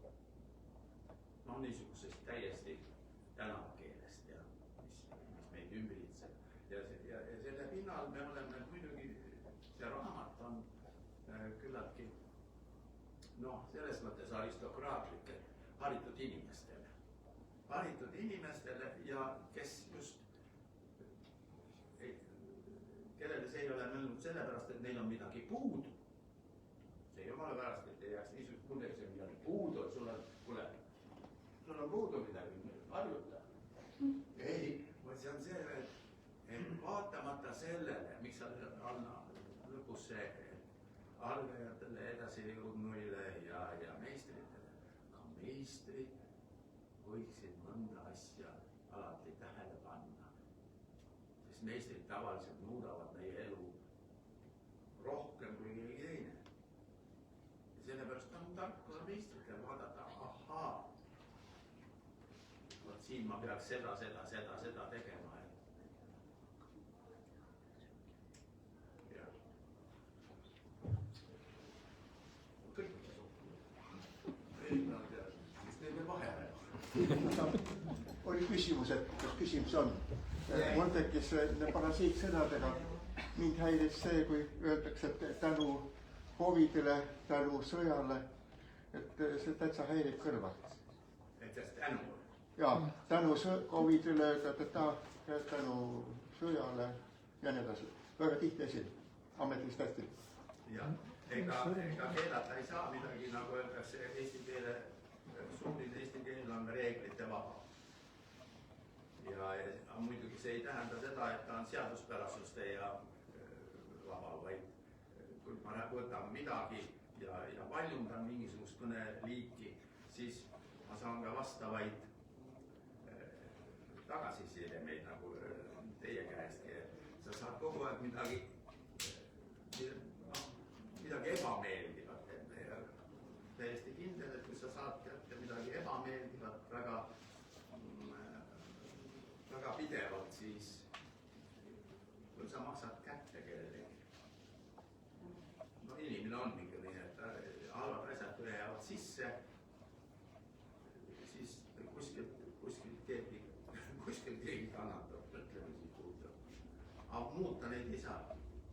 niisugusest täiesti tänavakeelest ja mis meid ümbritseb. Ja selle pinnal me oleme muidugi, see raamat on küllaltki selles mõttes aristokraatlike haritud inimestele ja kes just kellele see ei ole mõelnud sellepärast, et neil on midagi puudu. See jumala pärast, et ei jääks niisugust mulje, et see on midagi puudu, et sul on puudu midagi, harjuta. Ei, see on see, et vaatamata sellele, miks sa anna lõpus see algajatele, edasijõudnuile ja meistritele, ka meistrid võiksid mõnda asja alati tähele panna. Sest meistrid tavaliselt muudavad meie elu rohkem kui keegi teine. Ja sellepärast on tark meistritel vaadata, ahaa, siin ma peaks seda tegema. Kõik mis teil veel vahele? Oli küsimus, et kas küsimus on. Mul tekkis parasiitsõnadega. Mind häiris see, kui öeldakse, et tänu COVIDile, tänu sõjale, et see täitsa häirib kõrva. Et sest tänu? Jaa, tänu COVIDile, tänu sõjale ja nii edasi. Väga tihti esin, ametist hästi. Ja, ega keelata ei saa midagi, nagu öeldakse eesti keele, suuline eesti keel on reeglite vaba. see ei tähenda seda, et ta on seaduspärasuste ja laval, vaid kui ma võtan midagi ja paljundan mingisugust kõneliiki, siis ma saan ka vastavaid tagasisidemeid nagu teie käestki. Sa saad kogu aeg midagi ebameeldivat. Täiesti kindel, et kui sa saad kätte midagi ebameeldivat väga pidevalt, siis kui sa maksad kätte kellelegi. No inimene on ikka nii, et halvad asjad jäävad sisse, siis kuskilt keegi kannatab, ütleme siis puudutab. Aga muuta neid ei saa.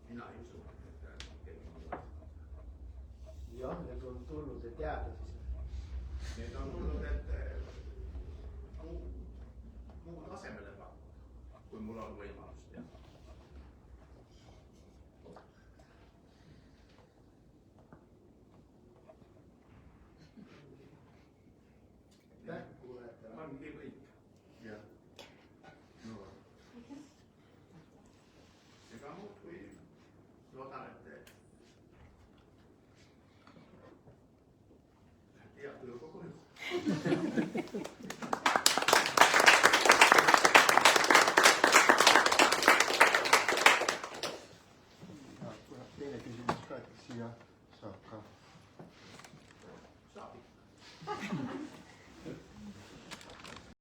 Mina ei usu, et keegi on tulnud. jah, need on tulnud, et jääda siis. Need on tulnud, et muu tasemele pakkuda, kui mul on võimalust teha. Ongi kõik. Jah. No. Ega muud kui loodan, et hea tuju kogu nüüd. Teine küsimus ka, et siia saab ka